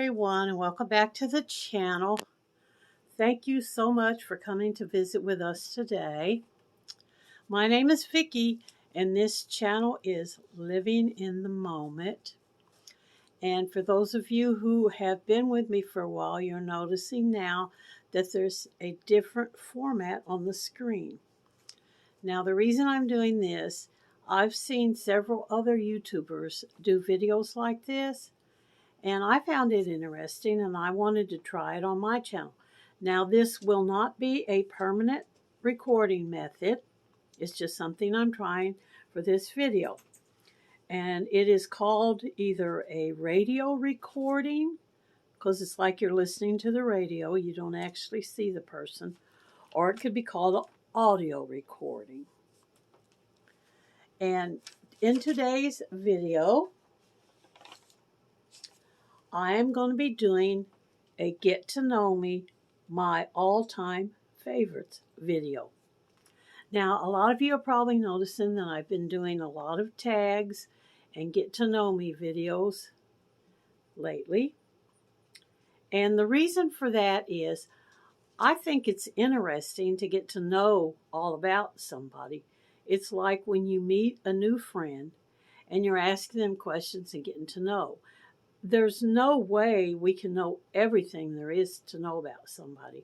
everyone, and welcome back to the channel. Thank you so much for coming to visit with us today. My name is Vicki, and this channel is Living in the Moment. And for those of you who have been with me for a while, you're noticing now that there's a different format on the screen. Now, the reason I'm doing this, I've seen several other YouTubers do videos like this, and I found it interesting, and I wanted to try it on my channel. Now, this will not be a permanent recording method. It's just something I'm trying for this video. And it is called either a radio recording, because it's like you're listening to the radio. You don't actually see the person. Or it could be called an audio recording. And in today's video, I am going to be doing a get to know me, my all-time favorites video. Now, a lot of you are probably noticing that I've been doing a lot of tags and get to know me videos lately. And the reason for that is I think it's interesting to get to know all about somebody. It's like when you meet a new friend and you're asking them questions and getting to know. There's no way we can know everything there is to know about somebody.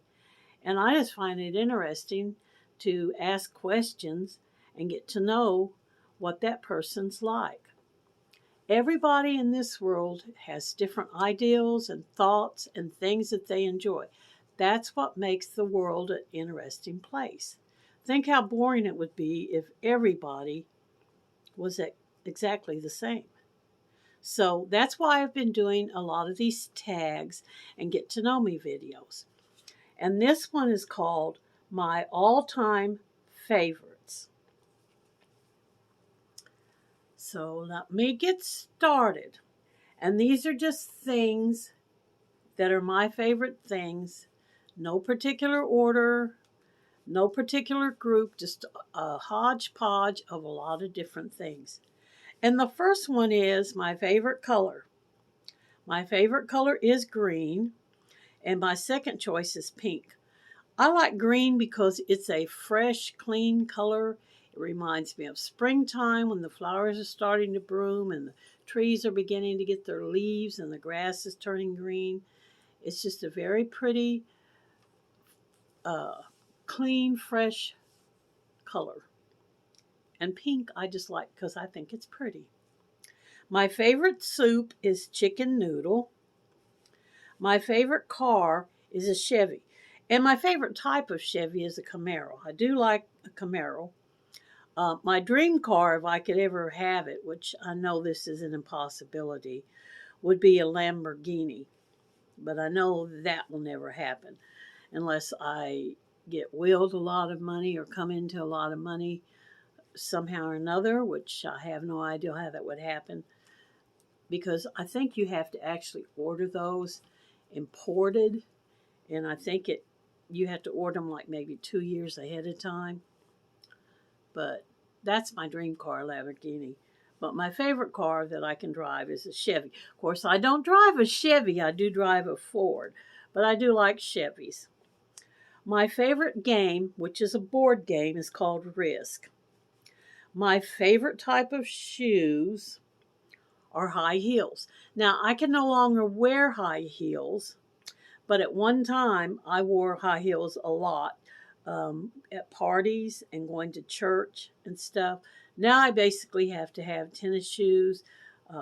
And I just find it interesting to ask questions and get to know what that person's like. Everybody in this world has different ideals and thoughts and things that they enjoy. That's what makes the world an interesting place. Think how boring it would be if everybody was exactly the same. So that's why I've been doing a lot of these tags and get to know me videos. And this one is called My All-Time Favorites. So let me get started. And these are just things that are my favorite things. No particular order, no particular group, just a hodgepodge of a lot of different things. And the first one is my favorite color. My favorite color is green, and my second choice is pink. I like green because it's a fresh, clean color. It reminds me of springtime when the flowers are starting to bloom and the trees are beginning to get their leaves and the grass is turning green. It's just a very pretty, clean, fresh color. And pink I just like because I think it's pretty. My favorite soup is chicken noodle. My favorite car is a Chevy. And my favorite type of Chevy is a Camaro. I do like a Camaro. My dream car, if I could ever have it, which I know this is an impossibility, would be a Lamborghini. But I know that will never happen unless I get willed a lot of money or come into a lot of money somehow or another, which I have no idea how that would happen. Because I think you have to actually order those imported. And I think you have to order them like maybe 2 years ahead of time. But that's my dream car, Lamborghini. But my favorite car that I can drive is a Chevy. Of course, I don't drive a Chevy. I do drive a Ford. But I do like Chevys. My favorite game, which is a board game, is called Risk. My favorite type of shoes are high heels. Now, I can no longer wear high heels. But at one time, I wore high heels a lot at parties and going to church and stuff. Now I basically have to have tennis shoes,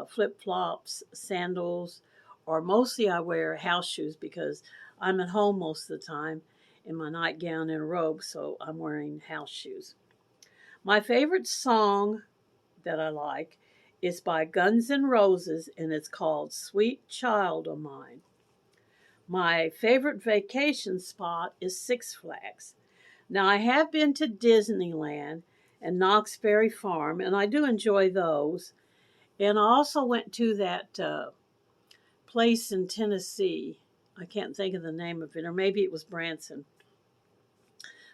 flip-flops, sandals, or mostly I wear house shoes because I'm at home most of the time in my nightgown and a robe, so I'm wearing house shoes. My favorite song that I like is by Guns N' Roses, and it's called Sweet Child O' Mine. My favorite vacation spot is Six Flags. Now, I have been to Disneyland and Knott's Berry Farm, and I do enjoy those. And I also went to that place in Tennessee. I can't think of the name of it, or maybe it was Branson.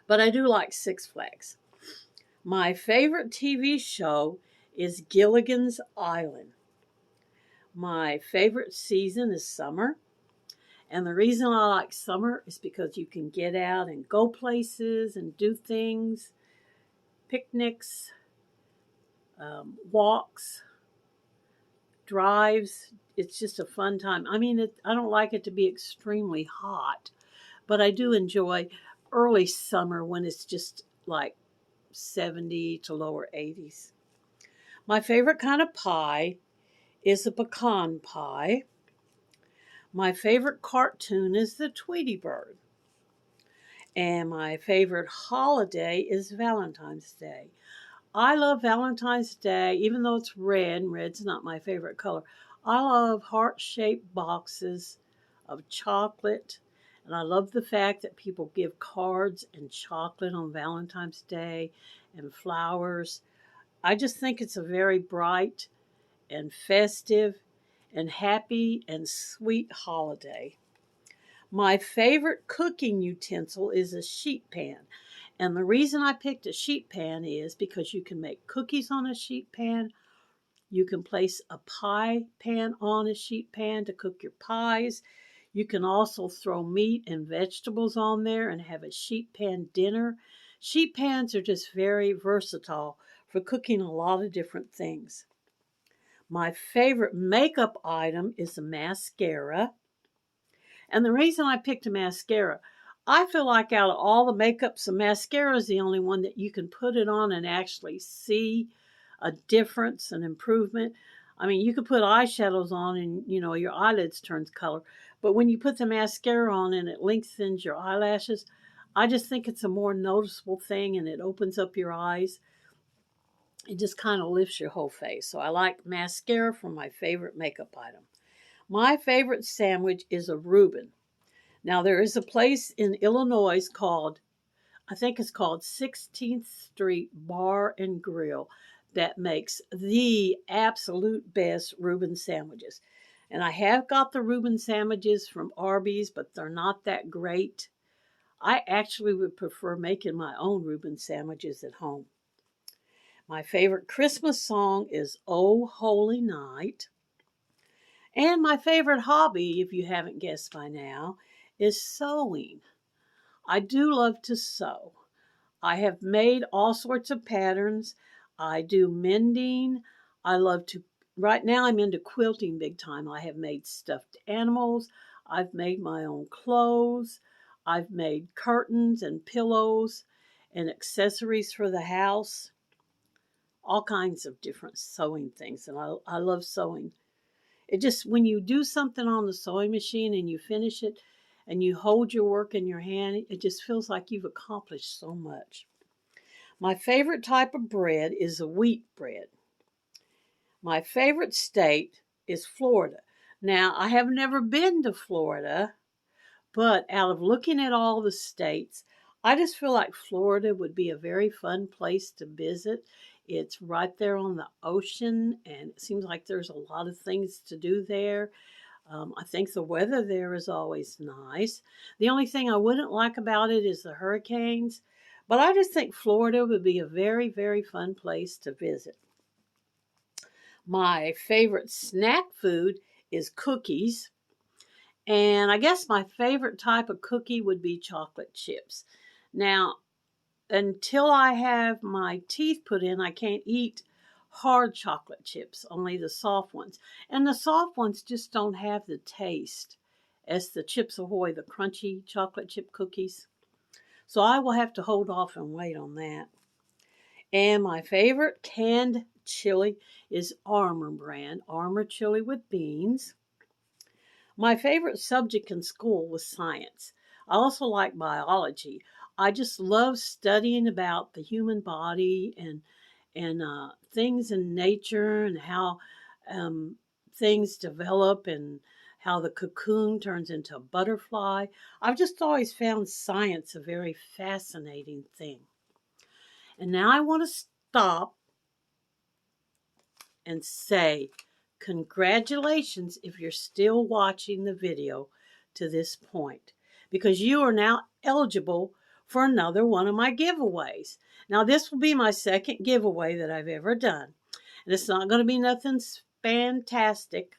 But I do like Six Flags. My favorite TV show is Gilligan's Island. My favorite season is summer. And the reason I like summer is because you can get out and go places and do things, picnics, walks, drives. It's just a fun time. I mean, I don't like it to be extremely hot, but I do enjoy early summer when it's just like 70 to lower 80s. My favorite kind of pie is a pecan pie. My favorite cartoon is the Tweety Bird. And my favorite holiday is Valentine's Day. I love Valentine's Day, even though it's red, and red's not my favorite color. I love heart-shaped boxes of chocolate, and I love the fact that people give cards and chocolate on Valentine's Day and flowers. I just think it's a very bright and festive and happy and sweet holiday. My favorite cooking utensil is a sheet pan. And the reason I picked a sheet pan is because you can make cookies on a sheet pan. You can place a pie pan on a sheet pan to cook your pies. You can also throw meat and vegetables on there and have a sheet pan dinner. Sheet pans are just very versatile for cooking a lot of different things. My favorite makeup item is a mascara. And the reason I picked a mascara, I feel like out of all the makeups, the mascara is the only one that you can put it on and actually see a difference, an improvement. I mean, you could put eyeshadows on and, your eyelids turns color. But when you put the mascara on and it lengthens your eyelashes, I just think it's a more noticeable thing and it opens up your eyes. It just kind of lifts your whole face. So I like mascara for my favorite makeup item. My favorite sandwich is a Reuben. Now, there is a place in Illinois I think it's called 16th Street Bar and Grill that makes the absolute best Reuben sandwiches. And I have got the Reuben sandwiches from Arby's, but they're not that great. I actually would prefer making my own Reuben sandwiches at home. My favorite Christmas song is "Oh Holy Night." And my favorite hobby, if you haven't guessed by now, is sewing. I do love to sew. I have made all sorts of patterns. I do mending. Right now I'm into quilting big time. I have made stuffed animals. I've made my own clothes. I've made curtains and pillows and accessories for the house. All kinds of different sewing things. And I love sewing. It just, when you do something on the sewing machine and you finish it and you hold your work in your hand, it just feels like you've accomplished so much. My favorite type of bread is a wheat bread. My favorite state is Florida. Now, I have never been to Florida, but out of looking at all the states, I just feel like Florida would be a very fun place to visit. It's right there on the ocean, and it seems like there's a lot of things to do there. I think the weather there is always nice. The only thing I wouldn't like about it is the hurricanes, but I just think Florida would be a very, very fun place to visit. My favorite snack food is cookies. And I guess my favorite type of cookie would be chocolate chips. Now, until I have my teeth put in, I can't eat hard chocolate chips, only the soft ones. And the soft ones just don't have the taste as the Chips Ahoy, the crunchy chocolate chip cookies. So I will have to hold off and wait on that. And my favorite canned chili is Armour brand, Armour chili with beans. My favorite subject in school was science. I also like biology. I just love studying about the human body and things in nature and how things develop and how the cocoon turns into a butterfly. I've just always found science a very fascinating thing. And now I want to stop and say congratulations if you're still watching the video to this point, because you are now eligible for another one of my giveaways. Now, this will be my second giveaway that I've ever done, and it's not going to be nothing fantastic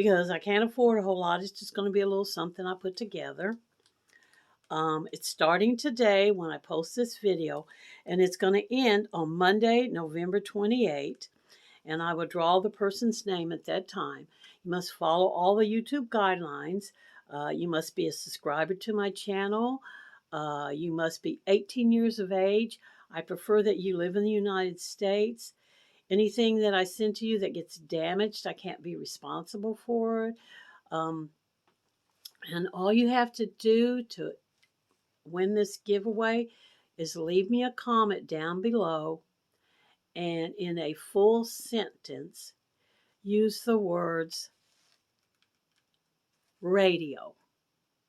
because I can't afford a whole lot. It's just going to be a little something I put together. It's starting today when I post this video, and it's going to end on Monday, November 28th. And I will draw the person's name at that time. You must follow all the YouTube guidelines. You must be a subscriber to my channel. You must be 18 years of age. I prefer that you live in the United States. Anything that I send to you that gets damaged, I can't be responsible for it. And all you have to do to win this giveaway is leave me a comment down below, and in a full sentence, use the words radio,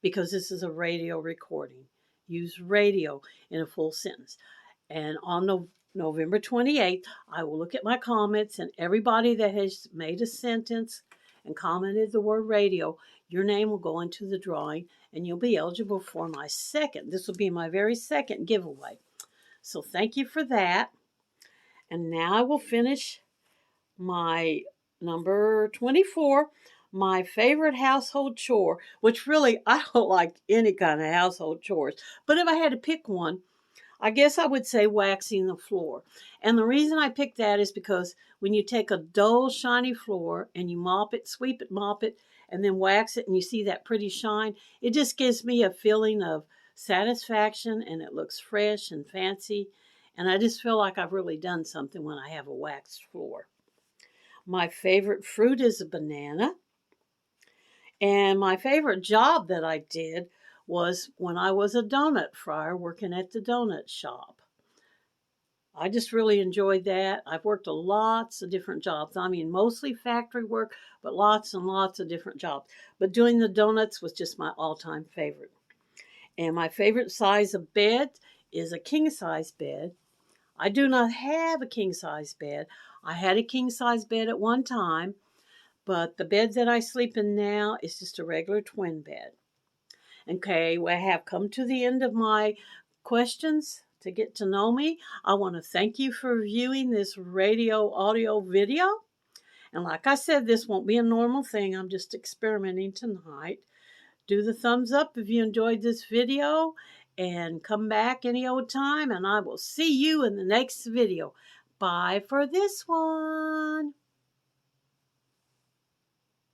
because this is a radio recording. Use radio in a full sentence. And on November 28th, I will look at my comments, and everybody that has made a sentence and commented the word radio, your name will go into the drawing, and you'll be eligible for my this will be my very second giveaway. So thank you for that. And now I will finish my number 24, my favorite household chore, which really I don't like any kind of household chores. But if I had to pick one, I guess I would say waxing the floor. And the reason I picked that is because when you take a dull, shiny floor and you mop it, sweep it, mop it, and then wax it, and you see that pretty shine, it just gives me a feeling of satisfaction, and it looks fresh and fancy. And I just feel like I've really done something when I have a waxed floor. My favorite fruit is a banana. And my favorite job that I did was when I was a donut fryer working at the donut shop. I just really enjoyed that. I've worked lots of different jobs. I mean, mostly factory work, but lots and lots of different jobs. But doing the donuts was just my all-time favorite. And my favorite size of bed is a king-size bed. I do not have a king-size bed. I had a king-size bed at one time, but the bed that I sleep in now is just a regular twin bed. Okay, well, I have come to the end of my questions to get to know me. I want to thank you for viewing this radio audio video. And like I said, this won't be a normal thing. I'm just experimenting tonight. Do the thumbs up if you enjoyed this video, and come back any old time, and I will see you in the next video. Bye for this one.